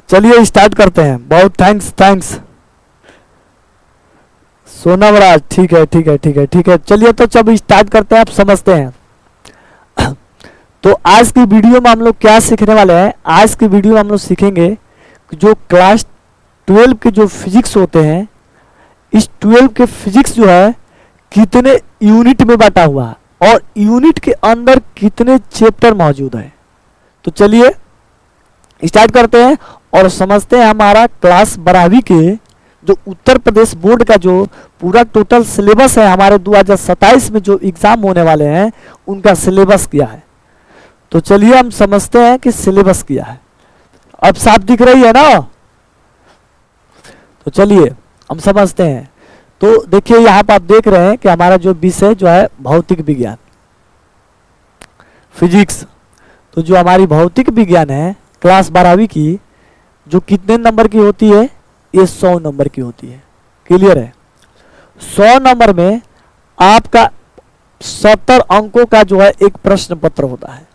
चलिए स्टार्ट करते हैं। बहुत थैंक्स सोनावराज। ठीक है। चलिए तो जब स्टार्ट करते हैं, आप समझते हैं। तो आज की वीडियो में हम लोग क्या सीखने वाले हैं? आज की वीडियो में हम लोग सीखेंगे कि जो क्लास 12 के जो फिजिक्स होते हैं, इस 12 के फिजिक्स जो है कितने यूनिट में बांटा हुआ है और यूनिट के अंदर कितने चैप्टर मौजूद है। तो चलिए स्टार्ट करते हैं और समझते हैं हमारा क्लास 12वीं के जो उत्तर प्रदेश बोर्ड का जो पूरा टोटल सिलेबस है, हमारे 2027 में जो एग्जाम होने वाले हैं उनका सिलेबस क्या है। तो चलिए हम समझते हैं कि सिलेबस क्या है। अब साफ दिख रही है ना? तो चलिए हम समझते हैं। तो देखिए यहाँ पर आप देख रहे हैं कि हमारा जो विषय जो है भौतिक विज्ञान, फिजिक्स। तो जो हमारी भौतिक विज्ञान है क्लास 12वीं की, जो कितने नंबर की होती है? ये 100 नंबर की होती है। क्लियर है? 100 नंबर में आपका 70 अंकों का जो है एक प्रश्न पत्र होता है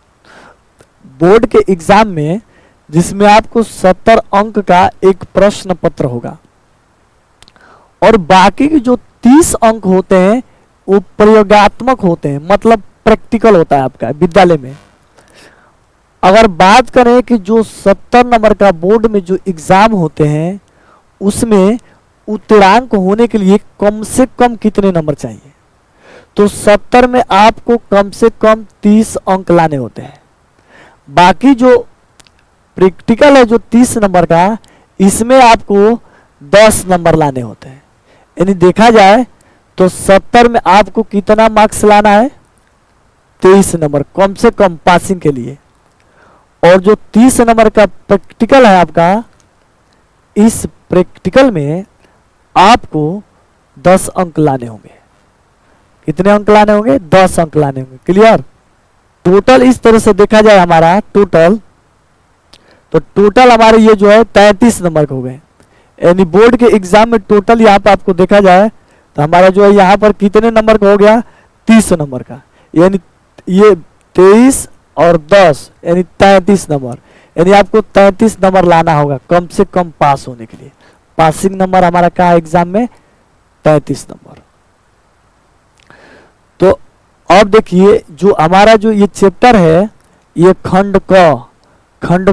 बोर्ड के एग्जाम में, जिसमें आपको 70 अंक का एक प्रश्न पत्र होगा और बाकी के जो 30 अंक होते हैं वो प्रयोगात्मक होते हैं, मतलब प्रैक्टिकल होता है आपका विद्यालय में। अगर बात करें कि जो 70 नंबर का बोर्ड में जो एग्जाम होते हैं उसमें उत्तीर्णांक होने के लिए कम से कम कितने नंबर चाहिए? तो 70 में आपको कम से कम 30 अंक लाने होते हैं। बाकी जो प्रैक्टिकल है जो 30 नंबर का, इसमें आपको 10 नंबर लाने होते हैं। यानी देखा जाए तो 70 में आपको कितना मार्क्स लाना है? 23 नंबर कम से कम पासिंग के लिए। और जो 30 नंबर का प्रैक्टिकल है आपका, इस प्रैक्टिकल में आपको 10 अंक लाने होंगे। कितने अंक लाने होंगे? 10 अंक लाने होंगे। क्लियर? टोटल इस तरह से देखा जाए हमारा टोटल, तो टोटल हमारे ये जो है 33 नंबर के हो गए। यानी बोर्ड के एग्जाम में टोटल यहाँ पर आपको देखा जाए तो हमारा जो है यहाँ पर कितने नंबर का हो गया? 30 नंबर का। यानी ये 23 और 10 यानी 33 नंबर। यानी आपको 33 नंबर लाना होगा कम से कम पास होने के लिए। पासिंग नंबर हमारा क्या है एग्जाम में? 33 नंबर। तो अब देखिए जो हमारा जो ये चैप्टर है, ये खंड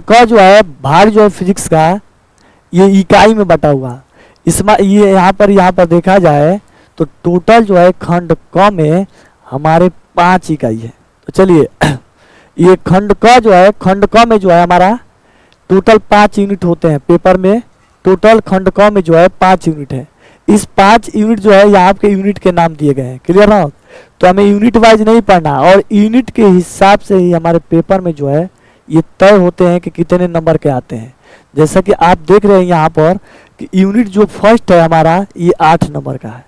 क जो है भाग जो है फिजिक्स का, ये इकाई में बटा हुआ। इसमें ये यहाँ पर देखा जाए तो टोटल जो है खंड क में हमारे 5 इकाई है। तो चलिए ये खंड क जो है, खंड क में जो है हमारा टोटल 5 यूनिट होते हैं। पेपर में टोटल खंड क में जो है 5 यूनिट है। इस 5 यूनिट जो है यहाँ के यूनिट के नाम दिए गए हैं। क्लियर ना? तो हमें यूनिट वाइज नहीं पढ़ना और यूनिट के हिसाब से ही हमारे पेपर में जो है ये तय होते हैं कि कितने नंबर के आते हैं। जैसा कि आप देख रहे हैं यहाँ पर कि यूनिट जो फर्स्ट है हमारा ये 8 नंबर का है।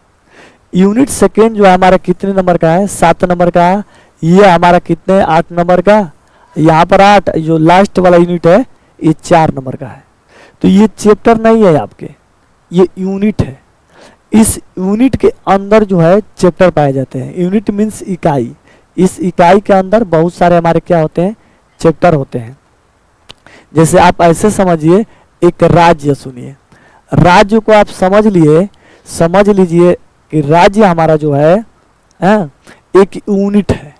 यूनिट सेकेंड जो है हमारा कितने नंबर का है? 7 नंबर का। ये हमारा कितने? 8 नंबर का। यहाँ पर 8, जो लास्ट वाला यूनिट है ये 4 नंबर का है। तो ये चैप्टर नहीं है आपके, ये यूनिट है। इस यूनिट के अंदर जो है चैप्टर पाए जाते हैं। यूनिट मीन्स इकाई। इस इकाई के अंदर बहुत सारे हमारे क्या होते हैं? चैप्टर होते हैं। जैसे आप ऐसे समझिए, एक राज्य सुनिए, राज्य को आप समझ लीजिए कि राज्य हमारा जो है एक यूनिट है।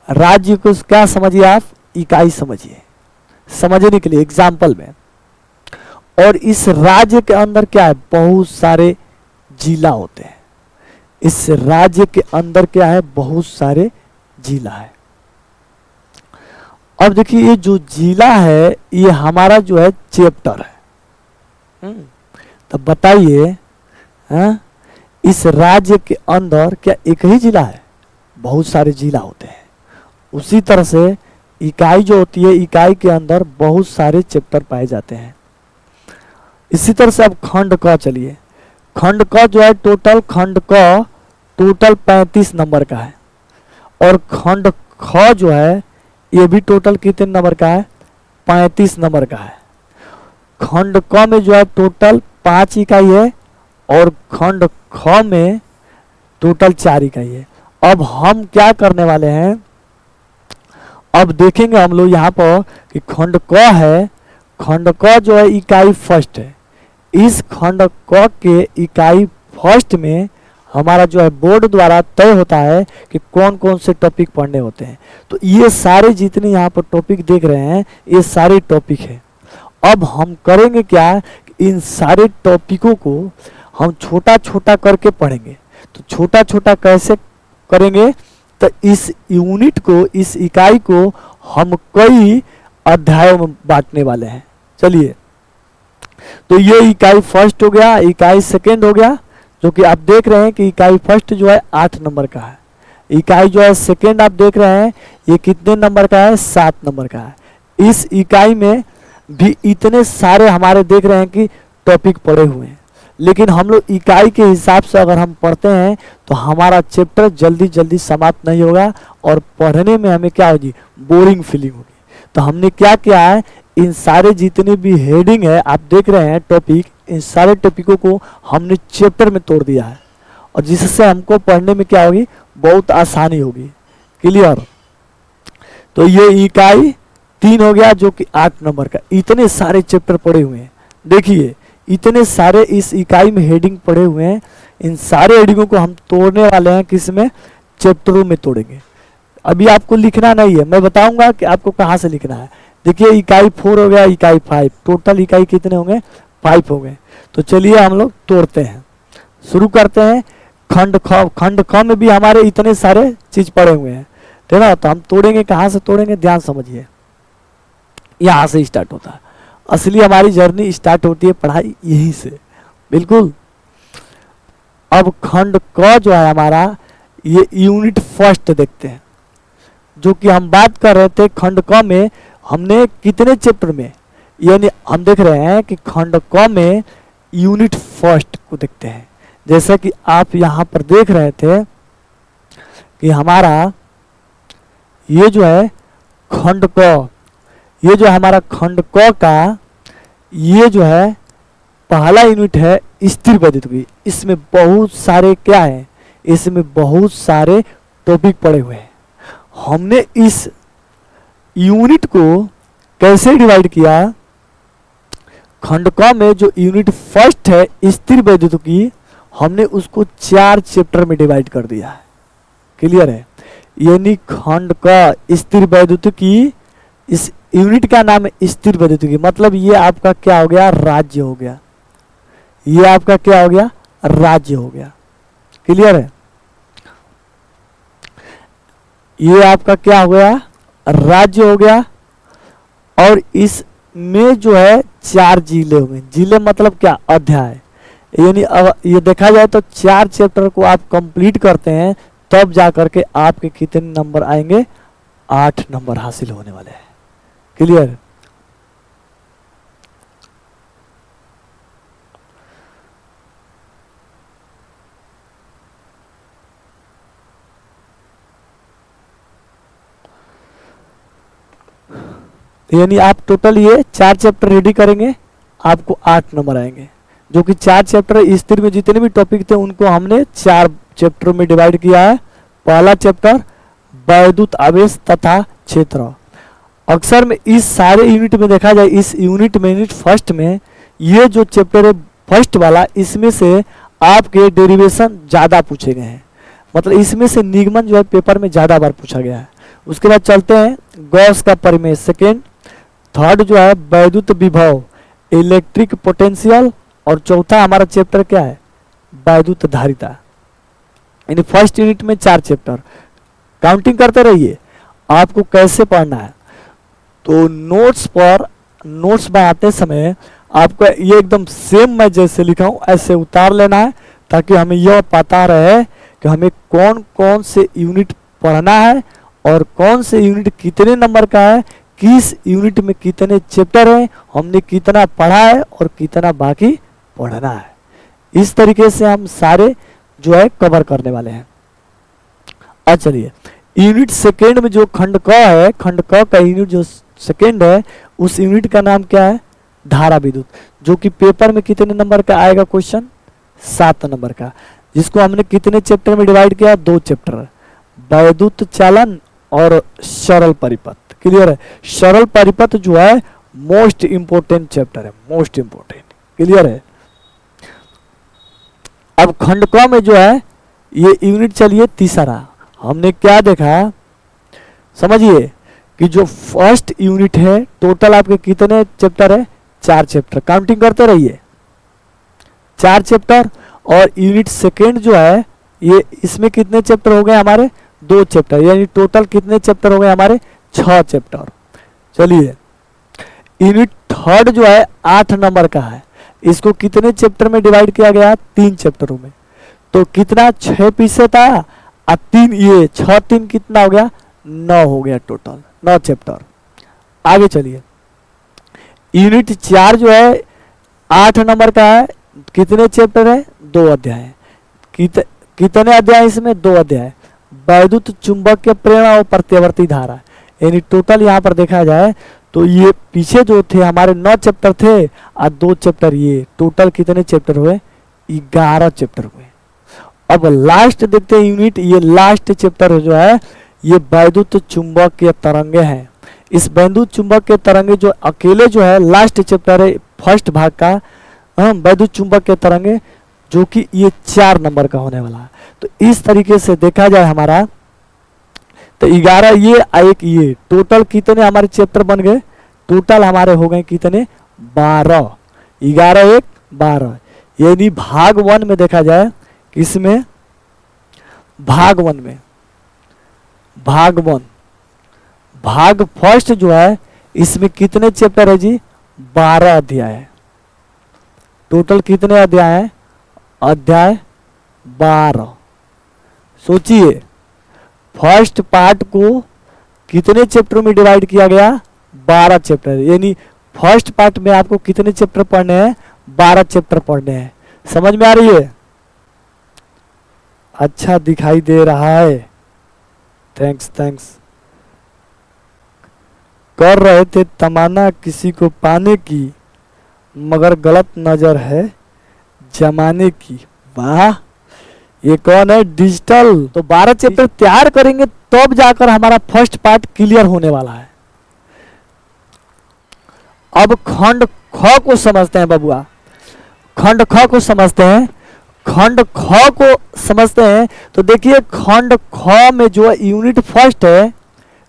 राज्य को क्या समझिए आप? इकाई समझिए, समझने के लिए एग्जाम्पल में। और इस राज्य के अंदर क्या है? बहुत सारे जिला होते हैं। इस राज्य के अंदर क्या है? बहुत सारे जिला है। अब देखिए ये जो जिला है ये हमारा जो है चैप्टर है। तो बताइए इस राज्य के अंदर क्या एक ही जिला है? बहुत सारे जिला होते हैं। उसी तरह से इकाई जो होती है, इकाई के अंदर बहुत सारे चैप्टर पाए जाते हैं। इसी तरह से अब खंड क चलिए। खंड क जो है टोटल 35 नंबर का है। और खंड ख जो है ये भी टोटल कितने नंबर का है? 35 नंबर का है। खंड क में जो है टोटल 5 इकाई है और खंड ख में टोटल 4 इकाई है। अब हम क्या करने वाले हैं? अब देखेंगे हम लोग यहाँ पर कि खंड क है, खंड क जो है इकाई फर्स्ट है। इस खंड क के इकाई फर्स्ट में हमारा जो है बोर्ड द्वारा तय होता है कि कौन कौन से टॉपिक पढ़ने होते हैं। तो ये सारे जितने यहाँ पर टॉपिक देख रहे हैं ये सारे टॉपिक है। अब हम करेंगे क्या, इन सारे टॉपिकों को हम छोटा छोटा करके पढ़ेंगे। तो छोटा छोटा कैसे करेंगे, तो इस यूनिट को, इस इकाई को हम कई अध्यायों में बांटने वाले हैं। चलिए, तो ये इकाई फर्स्ट हो गया, इकाई सेकेंड हो गया, जो कि आप देख रहे हैं कि इकाई फर्स्ट जो है 8 नंबर का है। इकाई जो है सेकेंड आप देख रहे हैं ये कितने नंबर का है, 7 नंबर का है। इस इकाई में भी इतने सारे हमारे देख रहे हैं कि टॉपिक पड़े हुए हैं, लेकिन हम लोग इकाई के हिसाब से अगर हम पढ़ते हैं तो हमारा चैप्टर जल्दी जल्दी समाप्त नहीं होगा और पढ़ने में हमें क्या होगी, बोरिंग फीलिंग होगी। तो हमने क्या किया है, इन सारे जितने भी हेडिंग है आप देख रहे हैं टॉपिक, इन सारे टॉपिकों को हमने चैप्टर में तोड़ दिया है और जिससे हमको पढ़ने में क्या होगी, बहुत आसानी होगी। क्लियर। तो ये इकाई 3 हो गया जो कि 8 नंबर का। इतने सारे चैप्टर पड़े हुए हैं, देखिए इतने सारे इस इकाई में हेडिंग पड़े हुए हैं। इन सारे हेडिंगों को हम तोड़ने वाले हैं, किस में, चैप्टरों में तोड़ेंगे। अभी आपको लिखना नहीं है, मैं बताऊंगा कि आपको कहाँ से लिखना है। देखिए इकाई 4 हो गया, इकाई 5, टोटल इकाई कितने होंगे, 5 हो गए। तो चलिए हम लोग तोड़ते हैं, शुरू करते हैं। खंड ख, खंड ख में भी हमारे इतने सारे चीज पड़े हुए हैं, ठीक है। तो हम तोड़ेंगे, कहाँ से तोड़ेंगे, ध्यान समझिए। यहाँ से स्टार्ट होता है, असली हमारी जर्नी स्टार्ट होती है पढ़ाई यहीं से, बिल्कुल। अब खंड क जो है हमारा, ये यूनिट फर्स्ट देखते हैं, जो कि हम बात कर रहे थे। खंड क में हमने कितने चैप्टर में, यानी हम देख रहे हैं कि खंड क में यूनिट फर्स्ट को देखते हैं। जैसा कि आप यहाँ पर देख रहे थे कि हमारा ये जो है खंड क, ये जो हमारा खंड क का ये जो है पहला यूनिट है स्थिर वैद्युतिकी। इसमें बहुत सारे क्या है, इसमें बहुत सारे टॉपिक पड़े हुए हैं। हमने इस यूनिट को कैसे डिवाइड किया, खंड क में जो यूनिट फर्स्ट है स्थिर वैद्युतिकी, हमने उसको 4 चैप्टर में डिवाइड कर दिया है। क्लियर है। यानी खंड क स्थिर वैद्युतिकी, इस यूनिट का नाम है स्थिर वैद्युतिकी, मतलब ये आपका क्या हो गया, राज्य हो गया। ये आपका क्या हो गया, राज्य हो गया। क्लियर है। ये आपका क्या हो गया, राज्य हो गया। और इसमें जो है 4 जिले होंगे। जिले मतलब क्या, अध्याय। यानी अब ये देखा जाए तो 4 चैप्टर को आप कंप्लीट करते हैं तब जाकर के आपके कितने नंबर आएंगे, 8 नंबर हासिल होने वाले हैं। क्लियर। यानी आप टोटल ये 4 चैप्टर रेडी करेंगे, आपको 8 नंबर आएंगे। जो कि 4 चैप्टर स्थिर में जितने भी टॉपिक थे उनको हमने 4 चैप्टरों में डिवाइड किया है। पहला चैप्टर वैद्युत आवेश तथा क्षेत्र। अक्सर में इस सारे यूनिट में देखा जाए, इस यूनिट में, यूनिट फर्स्ट में, ये जो चैप्टर है फर्स्ट वाला, इसमें से आपके डेरिवेशन ज़्यादा पूछे गए हैं। मतलब इसमें से निगमन जो है पेपर में ज़्यादा बार पूछा गया है। उसके बाद चलते हैं गॉस का परिमेय सेकेंड, थर्ड जो है वैद्युत विभव, इलेक्ट्रिक पोटेंशियल, और चौथा हमारा चैप्टर क्या है, वैद्युत धारिता। यानी फर्स्ट यूनिट में 4 चैप्टर। काउंटिंग करते रहिए आपको कैसे पढ़ना है। तो नोट्स बनाते समय आपको ये एकदम सेम मैं जैसे लिखा हूँ ऐसे उतार लेना है, ताकि हमें यह पता रहे कि हमें कौन कौन से यूनिट पढ़ना है और कौन से यूनिट कितने नंबर का है, किस यूनिट में कितने चैप्टर हैं, हमने कितना पढ़ा है और कितना बाकी पढ़ना है। इस तरीके से हम सारे जो है कवर करने वाले हैं। अब चलिए यूनिट सेकेंड में जो खंड क है, खंड क का यूनिट जो सेकेंड है, उस यूनिट का नाम क्या है, धारा विद्युत, जो कि पेपर में कितने नंबर का आएगा क्वेश्चन, 7 नंबर का। जिसको हमने कितने चैप्टर में डिवाइड किया, 2 चैप्टर, वैद्युत चालन और सरल परिपथ। क्लियर है। सरल परिपथ जो है मोस्ट इंपोर्टेंट चैप्टर है, मोस्ट इंपोर्टेंट। क्लियर है। अब खंड क में जो है ये यूनिट चलिए तीसरा, हमने क्या देखा समझिए कि जो फर्स्ट यूनिट है टोटल आपके कितने चैप्टर है, 4 चैप्टर, काउंटिंग करते रहिए 4 चैप्टर। और यूनिट सेकेंड जो है ये इसमें कितने चैप्टर हो गए हमारे, 2 चैप्टर, यानी टोटल कितने चैप्टर हो गए हमारे, 6 चैप्टर। चलिए यूनिट थर्ड जो है 8 नंबर का है, इसको कितने चैप्टर में डिवाइड किया गया, 3 चैप्टरों में। तो कितना 6 पीछे था और 3 ये 6 3 कितना हो गया, 9 हो गया, टोटल 9 चैप्टर। आगे चलिए यूनिट 4 जो है 8 नंबर का है, कितने चैप्टर है, 2 अध्याय। कितने अध्याय इसमें, 2 अध्याय। वैद्युत चुंबकीय प्रेरणा और प्रत्यावर्ती धारा, यानी टोटल यहाँ पर देखा जाए तो ये पीछे जो थे हमारे 9 चैप्टर थे और 2 चैप्टर, ये टोटल कितने चैप्टर हुए, 11 चैप्टर हुए। अब लास्ट देखते हैं यूनिट, ये लास्ट चैप्टर जो है ये वैद्युत चुंबकीय तरंगे हैं। इस वैद्युत चुंबकीय तरंगे जो अकेले जो है लास्ट चैप्टर है फर्स्ट भाग का, वैद्युत चुंबकीय तरंगे, जो कि ये 4 नंबर का होने वाला है। तो इस तरीके से देखा जाए हमारा तो 11 ये एक ये टोटल कितने हमारे चैप्टर बन गए, टोटल हमारे हो गए कितने, 12। 11 1 12, यानी भाग 1 में देखा जाए, किसमें, भाग 1 में, भाग 1 भाग फर्स्ट जो है इसमें कितने चैप्टर है जी, 12 अध्याय है। टोटल कितने अध्याय है, अध्याय 12। सोचिए फर्स्ट पार्ट को कितने चैप्टरों में डिवाइड किया गया, 12 चैप्टर, यानी फर्स्ट पार्ट में आपको कितने चैप्टर पढ़ने हैं, 12 चैप्टर पढ़ने हैं। समझ में आ रही है, अच्छा दिखाई दे रहा है, थैंक्स थैंक्स। कर रहे थे तमन्ना किसी को पाने की, मगर गलत नजर है जमाने की। वाह, ये कौन है, डिजिटल। तो 12 चैप्टर तैयार करेंगे तब जाकर हमारा फर्स्ट पार्ट क्लियर होने वाला है। अब खंड ख को समझते हैं बबुआ, खंड ख को समझते हैं। खंड ख को समझते हैं तो देखिए खंड ख में जो यूनिट फर्स्ट है,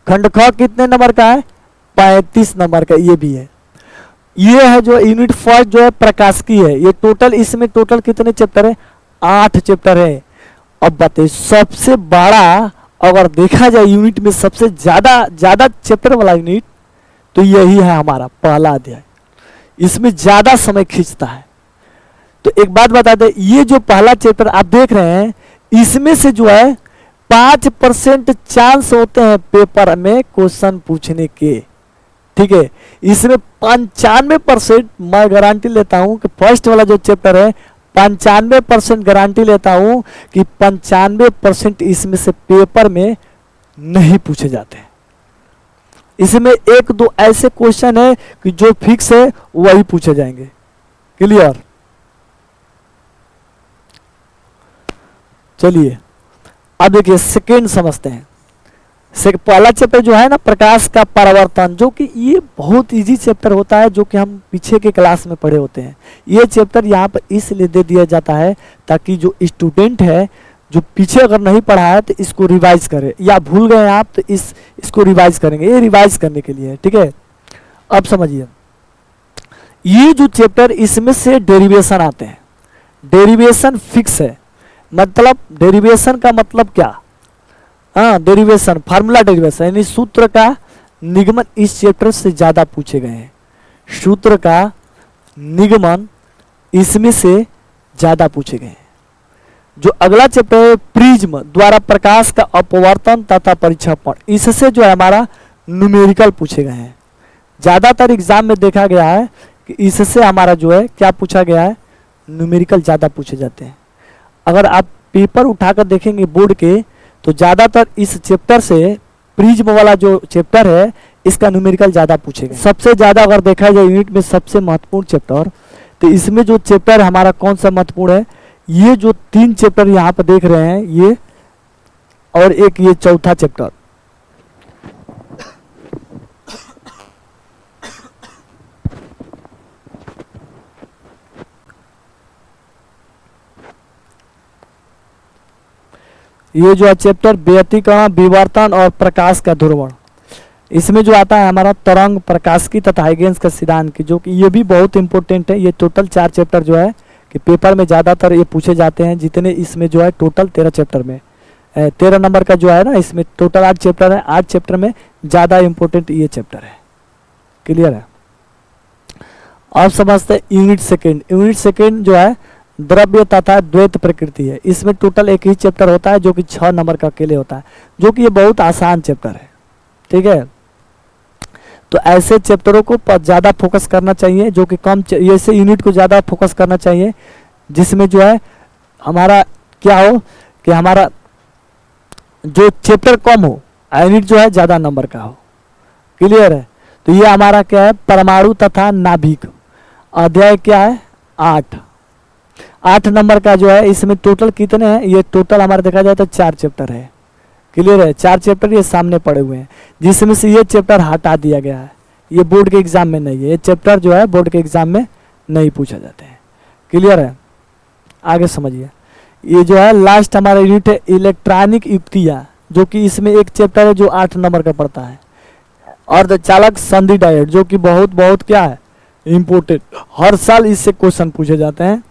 खंड ख कितने नंबर का है, 35 नंबर का ये भी है। ये है जो यूनिट फर्स्ट जो है प्रकाशिकी है, ये टोटल इसमें टोटल कितने चैप्टर है, 8 चैप्टर है। अब बताइए सबसे बड़ा अगर देखा जाए यूनिट में सबसे ज्यादा चैप्टर वाला यूनिट तो यही है हमारा पहला अध्याय, इसमें ज्यादा समय खींचता है। तो एक बात बता दें, ये जो पहला चैप्टर आप देख रहे हैं इसमें से जो है 5% चांस होते हैं पेपर में क्वेश्चन पूछने के, ठीक है। इसमें 95% मैं गारंटी लेता हूं कि फर्स्ट वाला जो चैप्टर है 95% गारंटी लेता हूं कि 95% इसमें से पेपर में नहीं पूछे जाते हैं। इसमें 1-2 ऐसे क्वेश्चन है कि जो फिक्स है वही पूछे जाएंगे। क्लियर। चलिए अब देखिए सेकेंड समझते हैं। पहला चैप्टर जो है ना प्रकाश का परावर्तन, जो कि ये बहुत इजी चैप्टर होता है, जो कि हम पीछे के क्लास में पढ़े होते हैं। ये चैप्टर यहाँ पर इसलिए दे दिया जाता है ताकि जो स्टूडेंट है जो पीछे अगर नहीं पढ़ा है तो इसको रिवाइज करे, या भूल गए आप तो इसको रिवाइज करेंगे, ये रिवाइज करने के लिए, ठीक है। अब समझिए ये जो चैप्टर इसमें से डेरिवेशन आते हैं, डेरिवेशन फिक्स है। मतलब डेरिवेशन का मतलब क्या, डेरिवेशन फार्मूला डेरिवेशन यानी सूत्र का निगमन इस चैप्टर से ज्यादा पूछे गए हैं। सूत्र का निगमन इसमें से ज्यादा पूछे गए हैं। जो अगला चैप्टर है प्रिज्म द्वारा प्रकाश का अपवर्तन तथा परिक्षेपण, इससे जो है हमारा न्यूमेरिकल पूछे गए हैं। ज्यादातर एग्जाम में देखा गया है कि इससे हमारा जो है क्या पूछा गया है, न्यूमेरिकल ज्यादा पूछे जाते हैं। अगर आप पेपर उठाकर देखेंगे बोर्ड के तो ज्यादातर इस चैप्टर से प्रिज्म वाला जो चैप्टर है इसका न्यूमेरिकल ज्यादा पूछेगा। सबसे ज्यादा अगर देखा जाए यूनिट में सबसे महत्वपूर्ण चैप्टर, तो इसमें जो चैप्टर हमारा कौन सा महत्वपूर्ण है, ये जो 3 चैप्टर यहाँ पर देख रहे हैं ये, और एक ये चौथा चैप्टर। ये जो है चैप्टर व्यतिकरण, विवर्तन और प्रकाश का ध्रुवण, इसमें जो आता है हमारा तरंग, प्रकाशिकी तथा हाइगेंस का सिद्धांत की, जो कि ये भी बहुत इंपॉर्टेंट है। ये टोटल 4 चैप्टर जो है कि पेपर में ज़्यादातर ये पूछे जाते हैं, जितने इसमें जो है टोटल 13 चैप्टर में 13 नंबर का जो है ना, इसमें टोटल 8 चैप्टर है। 8 चैप्टर में ज़्यादा इंपॉर्टेंट ये चैप्टर है। क्लियर है? अब समझते हैं यूनिट सेकेंड। यूनिट सेकेंड जो है द्रव्य तथा द्वैत प्रकृति है। इसमें टोटल एक ही चैप्टर होता है जो कि 6 नंबर का अकेले होता है, जो कि ये बहुत आसान चैप्टर है। ठीक है, तो ऐसे चैप्टरों को ज़्यादा फोकस करना चाहिए, जो कि कम, ऐसे यूनिट को ज़्यादा फोकस करना चाहिए जिसमें जो है हमारा क्या हो कि हमारा जो चैप्टर कम हो, यूनिट जो है ज़्यादा नंबर का हो। क्लियर है? तो ये हमारा क्या है, परमाणु तथा नाभिक, अध्याय क्या है 8 नंबर का जो है। इसमें टोटल कितने हैं, ये टोटल हमारा देखा जाए तो 4 चैप्टर है। क्लियर है? 4 चैप्टर ये सामने पड़े हुए हैं, जिसमें से ये चैप्टर हटा दिया गया है। ये बोर्ड के एग्जाम में नहीं है, ये चैप्टर जो है बोर्ड के एग्जाम में नहीं पूछा जाते हैं। क्लियर है? आगे समझिए, ये जो है लास्ट हमारा यूनिट है इलेक्ट्रॉनिक युक्तियाँ, जो कि इसमें एक चैप्टर है जो 8 नंबर का पड़ता है। अर्धचालक संधि डायोड, जो कि बहुत क्या है इम्पोर्टेंट, हर साल इससे क्वेश्चन पूछे जाते हैं।